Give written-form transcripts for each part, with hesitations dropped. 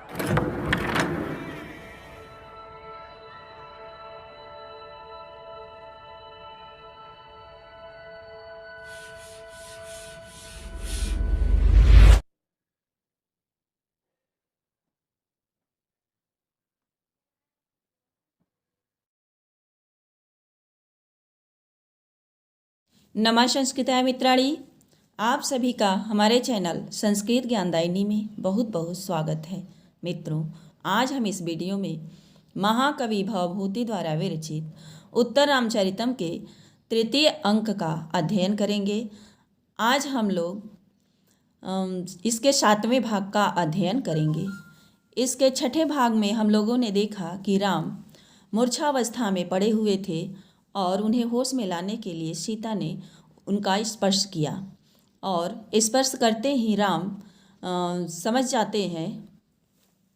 नमः संस्कृताय मित्राणि, आप सभी का हमारे चैनल संस्कृत ज्ञानदायिनी में बहुत बहुत स्वागत है। मित्रों, आज हम इस वीडियो में महाकवि भवभूति द्वारा विरचित उत्तर रामचरितम के तृतीय अंक का अध्ययन करेंगे। आज हम लोग इसके 7वें भाग का अध्ययन करेंगे। इसके 6ठे भाग में हम लोगों ने देखा कि राम मूर्छावस्था में पड़े हुए थे और उन्हें होश में लाने के लिए सीता ने उनका स्पर्श किया, और स्पर्श करते ही राम समझ जाते हैं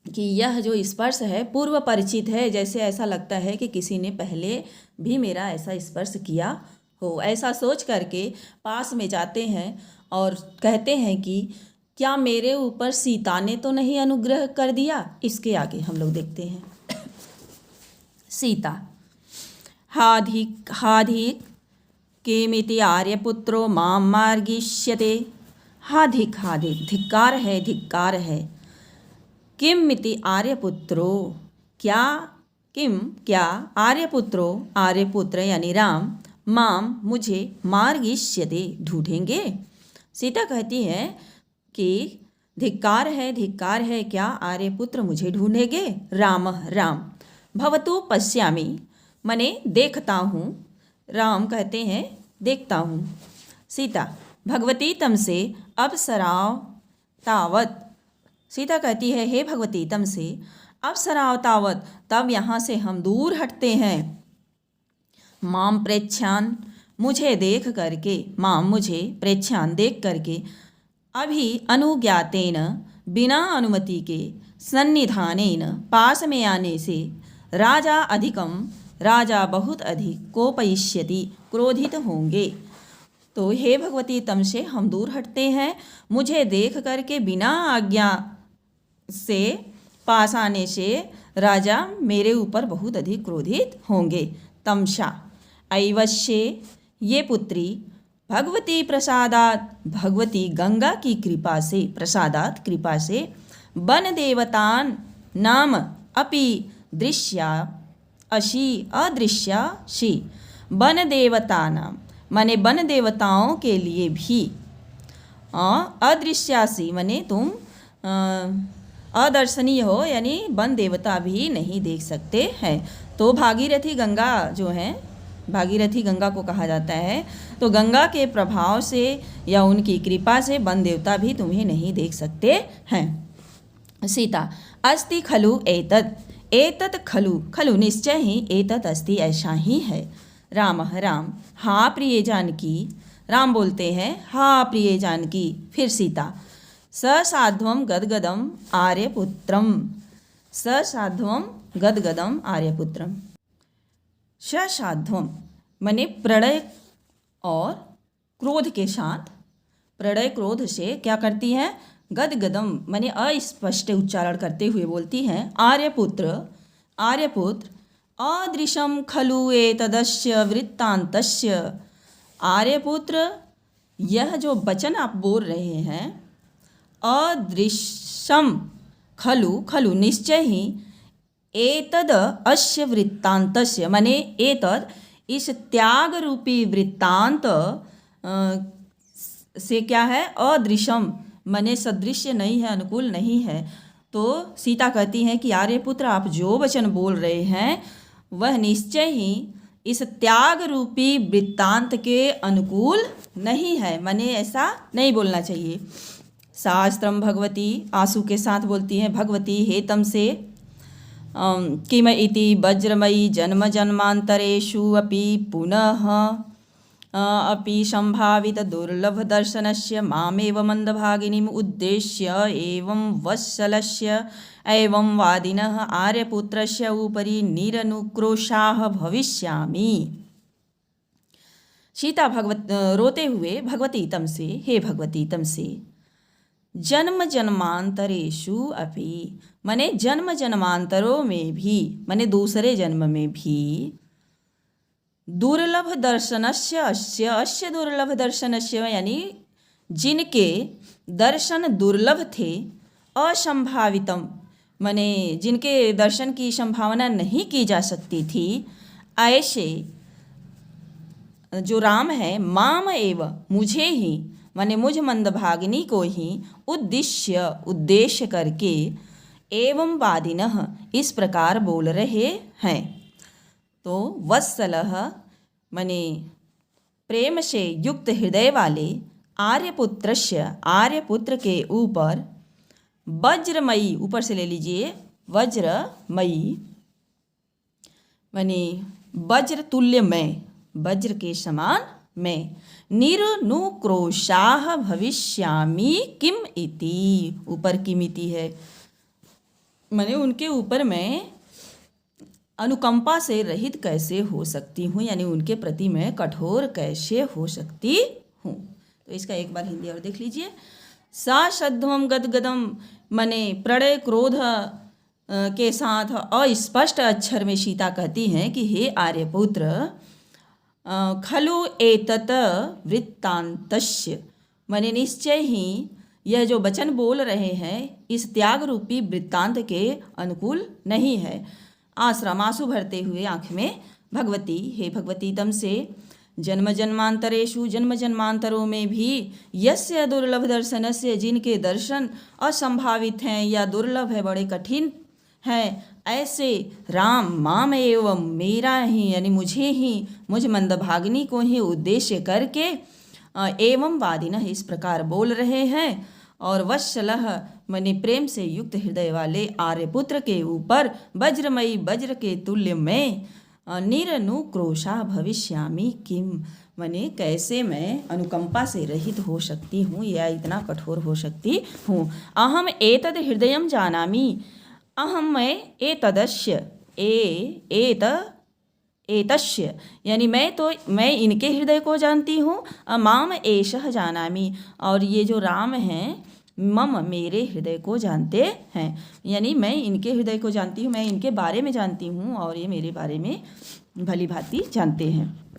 कि यह जो स्पर्श है पूर्व परिचित है, जैसे ऐसा लगता है कि किसी ने पहले भी मेरा ऐसा स्पर्श किया हो। ऐसा सोच करके पास में जाते हैं और कहते हैं कि क्या मेरे ऊपर सीता ने तो नहीं अनुग्रह कर दिया। इसके आगे हम लोग देखते हैं। सीता हाधिक किमिति आर्यपुत्रो मां मार्गिष्यते। हाधिक धिक्कार है। किमिति आर्यपुत्रो क्या आर्यपुत्रो आर्यपुत्र यानी राम माम मुझे मार्गिष्यते ढूंढेंगे। सीता कहती है कि धिक्कार है क्या आर्यपुत्र मुझे ढूंढेंगे। राम भवतु पश्यामि मने देखता हूँ। राम कहते हैं देखता हूँ। सीता भगवती तम से अप्सराव तावत। सीता कहती है हे भगवती तम से अप्सराव तावत, तब यहाँ से हम दूर हटते हैं। माम प्रेच्छान मुझे देख करके, मुझे प्रेच्छान देख करके, अभी अनुज्ञातेन बिना अनुमति के, सन्निधानेन पास में आने से, राजा बहुत अधिक कोपयिष्यति क्रोधित होंगे। तो हे भगवती तम से हम दूर हटते हैं। मुझे देख करके बिना आज्ञा से पास आने से राजा मेरे ऊपर बहुत अधिक क्रोधित होंगे। तमसा ऐवश्ये ये पुत्री भगवती प्रसादात, भगवती गंगा की कृपा से, प्रसादात कृपा से, वन देवतान नाम अपि दृश्या अदृश्याशी। वन देवता नाम माने वन देवताओं के लिए भी, अदृश्यासी माने तुम अदर्शनीय हो, यानी वन देवता भी नहीं देख सकते हैं। तो भागीरथी गंगा जो है, भागीरथी गंगा को कहा जाता है। तो गंगा के प्रभाव से या उनकी कृपा से वन देवता भी तुम्हें नहीं देख सकते हैं। सीता अस्ति खलु एतत् खलु निश्चय ही, एतत् अस्ति ऐसा ही है। राम हाँ प्रिय जानकी। राम बोलते हैं हाँ प्रिय जानकी। फिर सीता ससाध्वम गदगदम आर्यपुत्रम, ससाध्वम गदगदम आर्यपुत्रम। ससाध्वम माने प्रणय और क्रोध के साथ, प्रणय क्रोध से क्या करती है, गदगदम माने अस्पष्ट उच्चारण करते हुए बोलती हैं, आर्यपुत्र अदृशम खलु एतदस्य वृत्तान्तस्य। आर्यपुत्र यह जो वचन आप बोल रहे हैं, अदृशम खलु निश्चय ही, एतद अस्य वृत्तान्तस्य माने एतद इस त्याग रूपी वृत्तांत से क्या है, अदृशम माने सदृश्य नहीं है, अनुकूल नहीं है। तो सीता कहती हैं कि आर्यपुत्र आप जो वचन बोल रहे हैं वह निश्चय ही इस त्याग रूपी वृत्तांत के अनुकूल नहीं है, माने ऐसा नहीं बोलना चाहिए। शास्त्रम भगवती आंसू के साथ बोलती हैं, भगवती हे तम से किम इति वज्रमयी जन्म जन्मांतरेषु अपि पुनः अपि संभावित दुर्लभ दर्शनस्य मामेव मंदभागिनीम् उद्देश्य एवं वत्सलस्य एवं वादिनः आर्यपुत्रस्य उपरि निरनुक्रोशाः भविष्यामि। सीता रोते हुए भगवती तम से, हे भगवती तम से, जन्म जन्मांतरेषु अपि, माने जन्म जन्मांतरों में भी, माने दूसरे जन्म में भी, दुर्लभ दर्शनस्य अस्य, अस्य दुर्लभ दर्शनस्य यानी जिनके दर्शन दुर्लभ थे, असंभावितम माने जिनके दर्शन की संभावना नहीं की जा सकती थी, ऐसे जो राम है, माम एव मुझे ही, माने मुझ मंदभागिनी को ही उद्देश्य करके, एवं वादिनः इस प्रकार बोल रहे हैं। तो वत्सलः माने प्रेम से युक्त हृदय वाले आर्यपुत्र के ऊपर वज्रमयी, ऊपर से ले लीजिए वज्रमयी माने वज्र तुल्य में, वज्र के समान मैं, निर्नुक्रोशाः भविष्यामि किम इति, ऊपर किम इति है, माने उनके ऊपर मैं अनुकंपा से रहित कैसे हो सकती हूँ, यानी उनके प्रति मैं कठोर कैसे हो सकती हूँ। तो इसका एक बार हिंदी और देख लीजिए। सा शब्दम गदगदम माने प्रणय क्रोध के साथ अस्पष्ट अक्षर में सीता कहती हैं कि हे आर्यपुत्र, खलु एतत वृत्तांतस्य, माने निश्चय ही यह जो वचन बोल रहे हैं इस त्याग रूपी वृत्तांत के अनुकूल नहीं है। आश्रम आंसू भरते हुए आँख में भगवती, हे भगवती तमसे जन्म जन्मांतरेषु, जन्म जन्मांतरों में भी, यस्य दुर्लभ दर्शनस्य जिनके दर्शन असंभावित हैं या दुर्लभ है, बड़े कठिन हैं, ऐसे राम माम एवं मेरा ही यानी मुझे ही, मुझ मंदभागिनी को ही उद्देश्य करके एवं वादिनः इस प्रकार बोल रहे हैं। और वत्सलः माने प्रेम से युक्त हृदय वाले आर्यपुत्र के ऊपर वज्रमयी वज्र के तुल्य में निरनुक्रोशा भविष्यामि किम, माने कैसे मैं अनुकंपा से रहित हो सकती हूँ या इतना कठोर हो सकती हूँ। अहम एतद हृदयम जानामि, अहम मैं एतदस्य एतस्य यानी मैं इनके हृदय को जानती हूँ। माम एषः जानामि, और ये जो राम हैं मम मेरे हृदय को जानते हैं, यानी मैं इनके हृदय को जानती हूँ, मैं इनके बारे में जानती हूँ और ये मेरे बारे में भली भांति जानते हैं।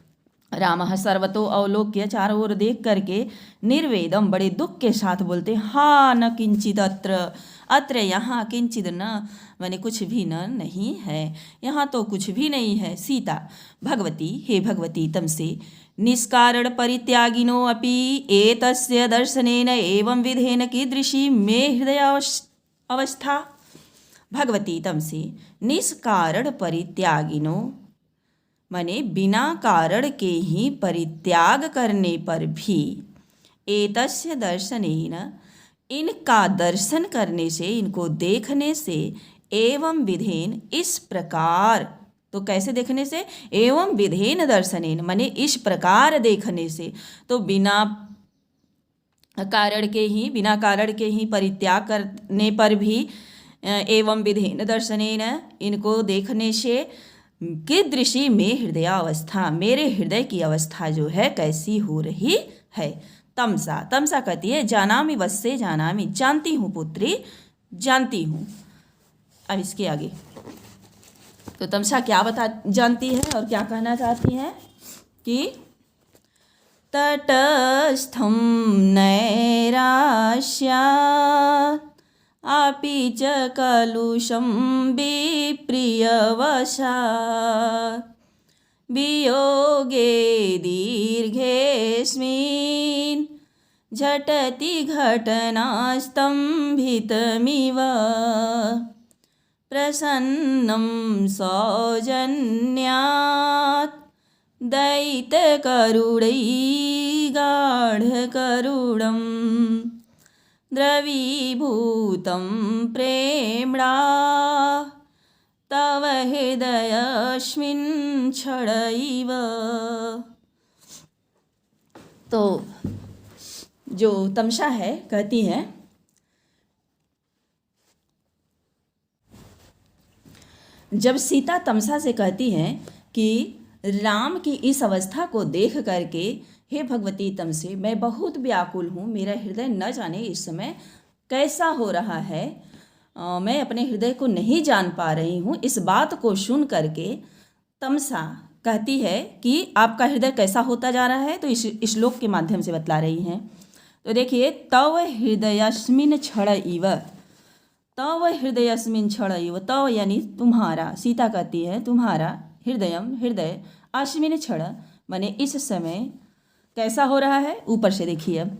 रामः सर्वतो अवलोक्य, चारों ओर देख करके निर्वेदम बड़े दुख के साथ बोलते, हा न किंचित अत्र यहाँ किंचित न माने कुछ भी न नहीं है, यहाँ तो कुछ भी नहीं है। सीता भगवती, हे भगवती तमसे निष्कारण परित्यागिनो अपि एतस्य दर्शनेन एवं विधेन कीदृशी मे हृदय अवस्था। भगवती तमसे निष्कारण परित्यागिनो माने बिना कारण के ही परित्याग करने पर भी, एतस्य दर्शनेन इनका दर्शन करने से, इनको देखने से, एवं विधेन इस प्रकार, तो कैसे देखने से, एवं विधेन दर्शनेन माने इस प्रकार देखने से, तो बिना कारण के ही परित्याग करने पर भी, एवं विधेन दर्शनेन इनको देखने से, कीदृशी में हृदय अवस्था मेरे हृदय की अवस्था जो है कैसी हो रही है। तमसा कहती है जानामि वत्से जानामि, जानती हूँ पुत्री जानती हूँ। अब इसके आगे तो तमसा क्या जानती है और क्या कहना चाहती है कि तटस्थं नैराश्यात् अपि च कलुषं विप्रियवशात् वियोगे दीर्घेऽस्मिन् झटति घटनास्तम्भितमिव प्रसन्नं सौजन्यात् दैत्यकरुणैगाढकरुणम् द्रवीभूतं प्रेम्णा तव हृदयस्मिन् क्षणैव। तो जो तमसा है कहती है जब सीता तमसा से कहती हैं कि राम की इस अवस्था को देख करके हे भगवती तमसे मैं बहुत व्याकुल हूँ, मेरा हृदय न जाने इस समय कैसा हो रहा है, मैं अपने हृदय को नहीं जान पा रही हूँ। इस बात को सुन करके तमसा कहती है कि आपका हृदय कैसा होता जा रहा है, तो इस श्लोक के माध्यम से बतला रही हैं। तो देखिए, तव हृदयस्मिन क्षण इव, तव हृदयस्मिन क्षण इव, तव यानी तुम्हारा, सीता कहती है तुम्हारा, हृदयम हृदय, अस्मिन क्षण माने इस समय कैसा हो रहा है। ऊपर से देखिए अब,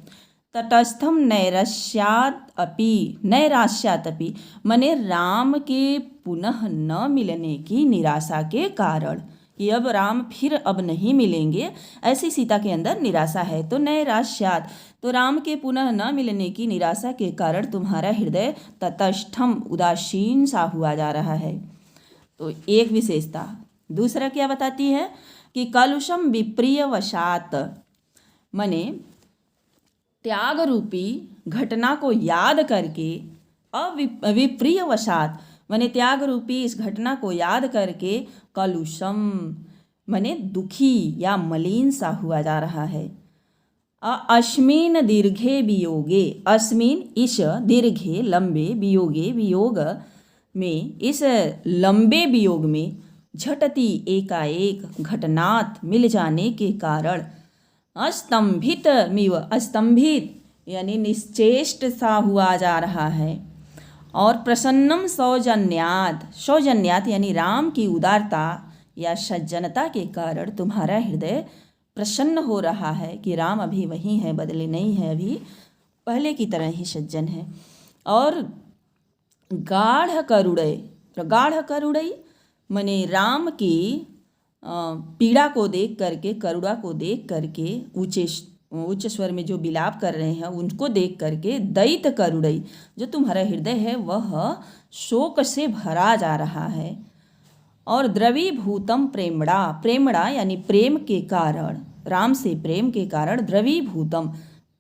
तटस्थम नैराश्यात अपि, नैराश्यात अपि माने राम के पुनः न मिलने की निराशा के कारण, कि अब राम फिर अब नहीं मिलेंगे, ऐसी सीता के अंदर निराशा है। तो नैराश्यात, तो राम के पुनः न मिलने की निराशा के कारण तुम्हारा हृदय तटस्थम उदासीन सा हुआ जा रहा है। तो एक विशेषता। दूसरा क्या बताती है कि कलुषम विप्रिय वशात माने त्याग रूपी घटना को याद करके, अविप्रिय वशात माने त्याग रूपी इस घटना को याद करके, कलुषम माने दुखी या मलिन सा हुआ जा रहा है। अस्मिन दीर्घे वियोगे, अस्मिन इस, दीर्घे लंबे, वियोगे वियोग में, इस लंबे वियोग में, झटती एकाएक घटनात मिल जाने के कारण, अस्तंभित मिव, अस्तंभित यानी निश्चेष्ट सा हुआ जा रहा है। और प्रसन्नम सौजन्यात, सौजन्यात यानी राम की उदारता या सज्जनता के कारण तुम्हारा हृदय प्रसन्न हो रहा है कि राम अभी वही है, बदले नहीं है, अभी पहले की तरह ही सज्जन है। और गाढ़ करुणय, गाढ़ करुणय माने राम की पीड़ा को देख करके, करुणा को देख करके, उच्च स्वर में जो विलाप कर रहे हैं उनको देख करके, दैत करुणई जो तुम्हारा हृदय है वह शोक से भरा जा रहा है। और द्रवीभूतम प्रेमणा, प्रेमणा यानी प्रेम के कारण, राम से प्रेम के कारण, द्रवीभूतम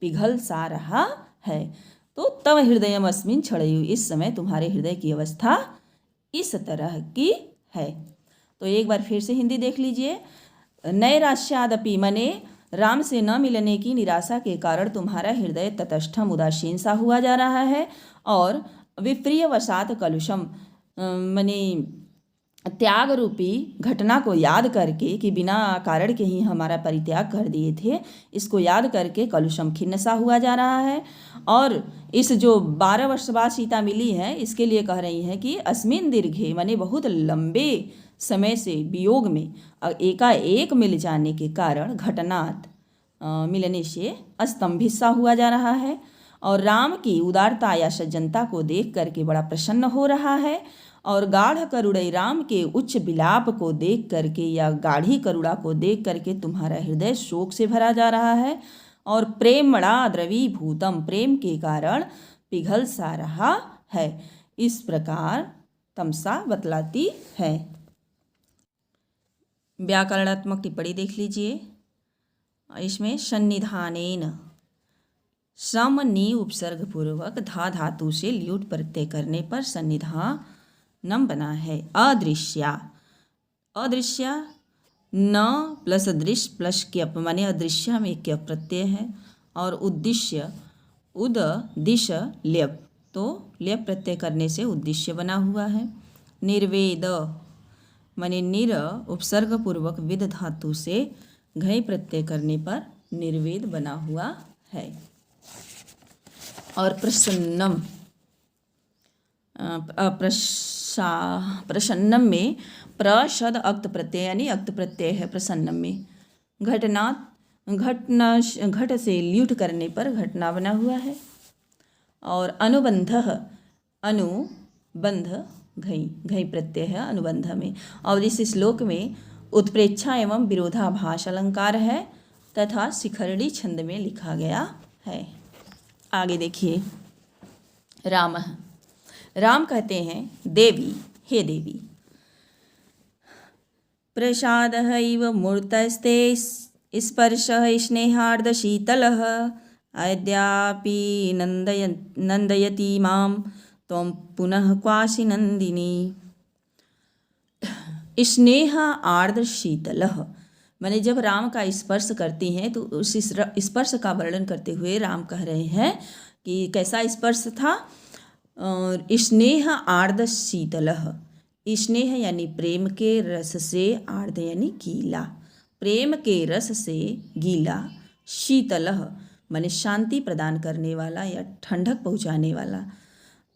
पिघल सा रहा है। तो तव हृदयम अस्मिन क्षणयु, इस समय तुम्हारे हृदय की अवस्था इस तरह की है। तो एक बार फिर से हिंदी देख लीजिए। नैराश्यादपि माने राम से न मिलने की निराशा के कारण तुम्हारा हृदय तटस्थम उदासीन सा हुआ जा रहा है। और विप्रिय वशात कलुषम माने त्याग रूपी घटना को याद करके, कि बिना कारण के ही हमारा परित्याग कर दिए थे, इसको याद करके कलुषम खिन्न सा हुआ जा रहा है। और इस जो 12 वर्ष बाद सीता मिली है, इसके लिए कह रही हैं कि अस्मिन दीर्घे माने बहुत लंबे समय से वियोग में एकाएक मिल जाने के कारण, घटनात मिलने से अस्तंभित सा हुआ जा रहा है। और राम की उदारता या सज्जनता को देख करके बड़ा प्रसन्न हो रहा है। और गाढ़ करुणई राम के उच्च विलाप को देख करके या गाढ़ी करुणा को देख करके तुम्हारा हृदय शोक से भरा जा रहा है। और प्रेमणा द्रवीभूतम प्रेम के कारण पिघल सा रहा है। इस प्रकार तमसा बतलाती है। व्याकरणात्मक टिप्पणी देख लीजिए। इसमें सन्निधानेन, सम नि उपसर्ग पूर्वक धा धातु से ल्यूट प्रत्यय करने पर सन्निधानम बना है। अदृश्या, अदृश्या न प्लस दृश्य प्लस क्यप माने अदृश्य में क्यप प्रत्यय है। और उद्देश्य, उद दिश ल्यप, तो ल्यप प्रत्यय करने से उद्देश्य बना हुआ है। निर्वेद माने निर उपसर्ग पूर्वक विद धातु से घय प्रत्यय करने पर निर्वेद बना हुआ है। और प्रसन्नम, प्रसन्नम में प्रशद अक्त प्रत्यय यानी अक्त प्रत्यय है प्रसन्नम में। घट से ल्यूट करने पर घटना बना हुआ है। और अनुबंध, अनुबंध घई, घई प्रत्यय है अनुबंध में। और इस श्लोक में उत्प्रेक्षा एवं विरोधाभास अलंकार है तथा शिखरणी छंद में लिखा गया है। आगे देखिए। राम, राम कहते हैं देवी, हे देवी। प्रसादः इव मूर्तस्ते स्पर्शः स्नेहार्द शीतलः अद्यापि नन्दयति मां त्वं पुनः क्वासि नंदिनी। स्नेह आर्द्र शीतलः माने जब राम का स्पर्श करती हैं तो उस स्पर्श का वर्णन करते हुए राम कह रहे हैं कि कैसा स्पर्श था। स्नेह आर्द्र शीतलः, स्नेह यानी प्रेम के रस से, आर्द्र यानी गीला, प्रेम के रस से गीला, शीतलः माने शांति प्रदान करने वाला या ठंडक पहुँचाने वाला।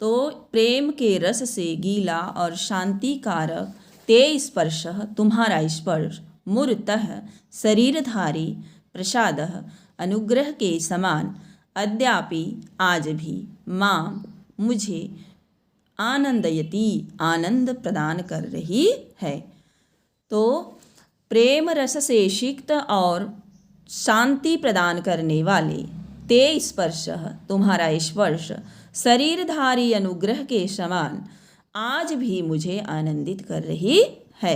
तो प्रेम के रस से गीला और शांति कारक ते स्पर्शः, तुम्हारा स्पर्श, मूर्तः शरीरधारी, प्रसादः अनुग्रह के समान, अद्यापि आज भी, माम मुझे, आनंदयति आनंद प्रदान कर रही है। तो प्रेम रस से सिक्त और शांति प्रदान करने वाले ते स्पर्श, तुम्हारा स्पर्श, शरीरधारी अनुग्रह के समान आज भी मुझे आनंदित कर रही है।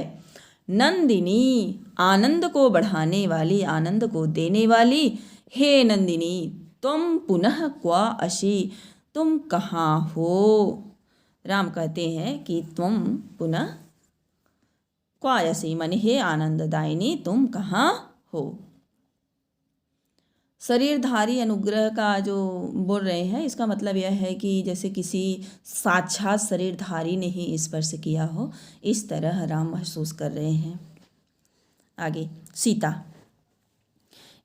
नंदिनी आनंद को बढ़ाने वाली, आनंद को देने वाली, हे नंदिनी तुम पुनः क्वा अशी, तुम कहाँ हो। राम कहते हैं कि तुम पुनः क्वा असी माने हे आनंददायिनी तुम कहाँ हो। शरीरधारी अनुग्रह का जो बोल रहे हैं, इसका मतलब यह है कि जैसे किसी साक्षात शरीरधारी ने ही स्पर्श किया हो, इस तरह राम महसूस कर रहे हैं। आगे सीता,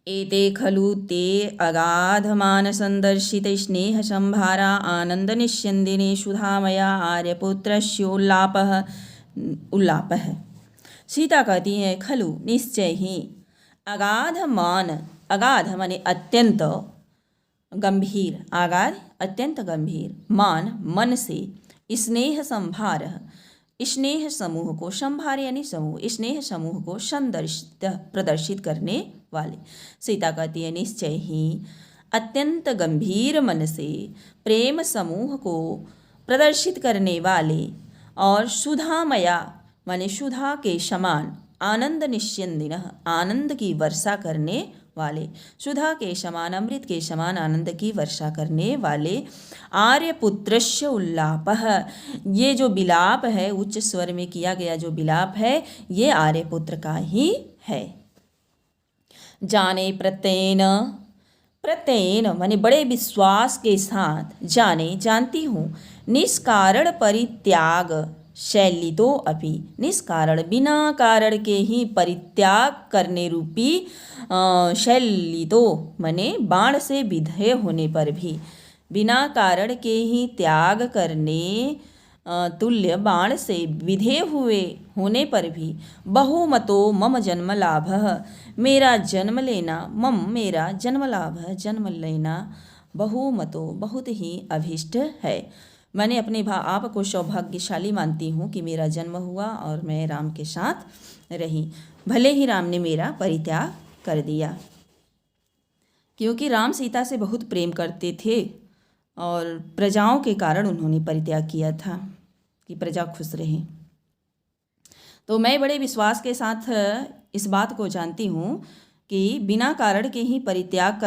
एते खलु ते अगाध मानसंदर्शित स्नेह संभारा आनंद निश्यंदिने सुधामया आर्यपुत्रस्योल्लापः उल्लापः। सीता कहती हैं खलु निश्चय ही, अगाध मान, अगाध माने अत्यंत गंभीर, अगाध अत्यंत गंभीर, मान मन से, स्नेह संभार स्नेह समूह को, संभार यानी समूह, स्नेह समूह को संदर्शित प्रदर्शित करने वाले। सीता कहती है निश्चय ही अत्यंत गंभीर मन से प्रेम समूह को प्रदर्शित करने वाले और सुधामया माने सुधा के समान, आनंद निश्यंदिनः आनंद की वर्षा करने वाले, सुधा के समान अमृत के समान आनंद की वर्षा करने वाले, आर्यपुत्रस्य उल्लापः, ये जो विलाप है उच्च स्वर में किया गया जो विलाप है ये आर्यपुत्र का ही है। जाने प्रत्ययन, प्रत्ययन माने बड़े विश्वास के साथ, जाने जानती हूँ, निष्कारण परित्याग शैलितो अपि, निष्कारण बिना कारण के ही परित्याग करने रूपी शैलितो माने बाण से विधेय होने पर भी, बिना कारण के ही त्याग करने तुल्य बाण से विधेय हुए होने पर भी, बहुमतो मम जन्म लाभः, मेरा जन्म लेना, मम मेरा जन्म लाभ जन्म लेना, बहुमतो बहुत ही अभिष्ट है। मैंने अपने आप को सौभाग्यशाली मानती हूँ कि मेरा जन्म हुआ और मैं राम के साथ रही, भले ही राम ने मेरा परित्याग कर दिया। क्योंकि राम सीता से बहुत प्रेम करते थे और प्रजाओं के कारण उन्होंने परित्याग किया था कि प्रजा खुश रहे। तो मैं बड़े विश्वास के साथ इस बात को जानती हूँ कि बिना कारण के ही परित्याग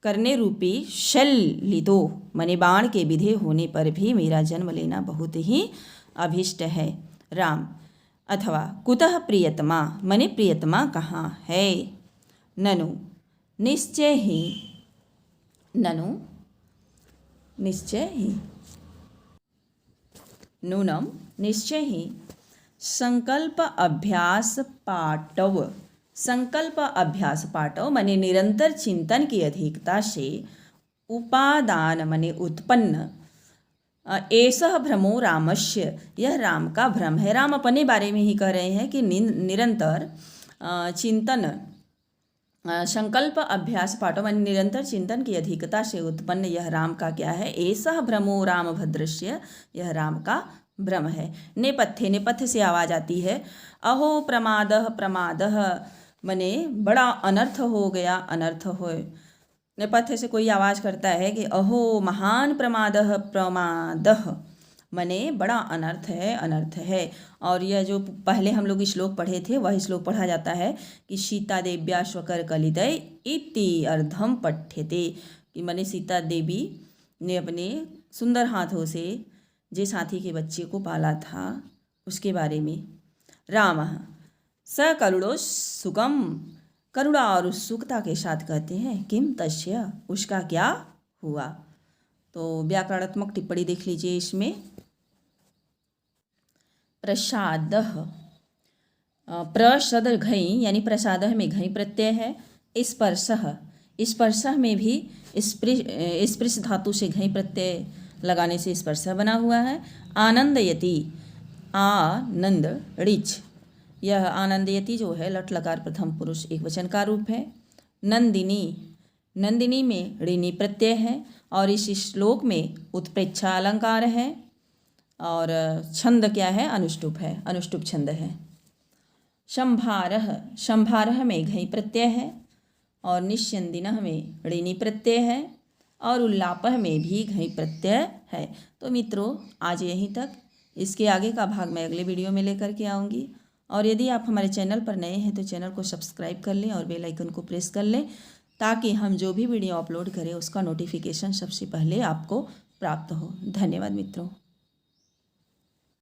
करने रूपी शैलितो माने बाण के विधेय होने पर भी मेरा जन्म लेना बहुत ही अभिष्ट है। राम अथवा कुतः प्रियतमा माने प्रियतमा कहाँ है। ननु निश्चय ही, ननु निश्चय ही, नूनम निश्चय ही, संकल्प अभ्यास पाटव, संकल्प अभ्यास पाटव माने निरंतर चिंतन की अधिकता से, उपादान माने उत्पन्न, ऐसा भ्रमो रामस्य यह राम का भ्रम है। राम अपने बारे में ही कह रहे हैं कि निरंतर चिंतन, संकल्प अभ्यास पाठो माने निरंतर चिंतन की अधिकता से उत्पन्न यह राम का क्या है, ऐसा भ्रमो राम भद्रस्य यह राम का भ्रम है। नेपथ्य, नेपथ्य से आवाज आती है, अहो प्रमादः प्रमादः माने बड़ा अनर्थ हो गया, अनर्थ होए। नेपथ्य से कोई आवाज करता है कि अहो महान प्रमादः प्रमादः माने बड़ा अनर्थ है, अनर्थ है। और यह जो पहले हम लोग श्लोक पढ़े थे वह श्लोक पढ़ा जाता है कि सीता देव्या स्वकर कलितय इति अर्धम पठ्यते, कि माने सीता देवी ने अपने सुंदर हाथों से जिस हाथी के बच्चे को पाला था उसके बारे में। रामः स करुणो सुखम करुणा और उत्सुकता के साथ कहते हैं किम तस्य, उसका क्या हुआ। तो व्याकरणात्मक टिप्पणी देख लीजिए इसमें। प्रसादः, प्रसद घई यानी प्रसादः में घई प्रत्यय है। स्पर्शः, स्पर्शः में भी स्पृश धातु से घई प्रत्यय लगाने से स्पर्शः बना हुआ है। आनंदयति, आनंद ऋच, यह आनंदयति जो है लट लकार प्रथम पुरुष एक वचन का रूप है। नंदिनी, नंदिनी में ऋणी प्रत्यय है और इस श्लोक में उत्प्रेक्षा अलंकार है और छंद क्या है, अनुष्टुप है, अनुष्टुप छंद है। शंभारः, शंभारः में घई प्रत्यय है और निस्यंदिनः में ऋणी प्रत्यय है और उल्लापः में भी घई प्रत्यय है। तो मित्रों आज यहीं तक, इसके आगे का भाग मैं अगले वीडियो में लेकर के आऊँगी। और यदि आप हमारे चैनल पर नए हैं तो चैनल को सब्सक्राइब कर लें और बेल आइकन को प्रेस कर लें ताकि हम जो भी वीडियो अपलोड करें उसका नोटिफिकेशन सबसे पहले आपको प्राप्त हो। धन्यवाद मित्रों।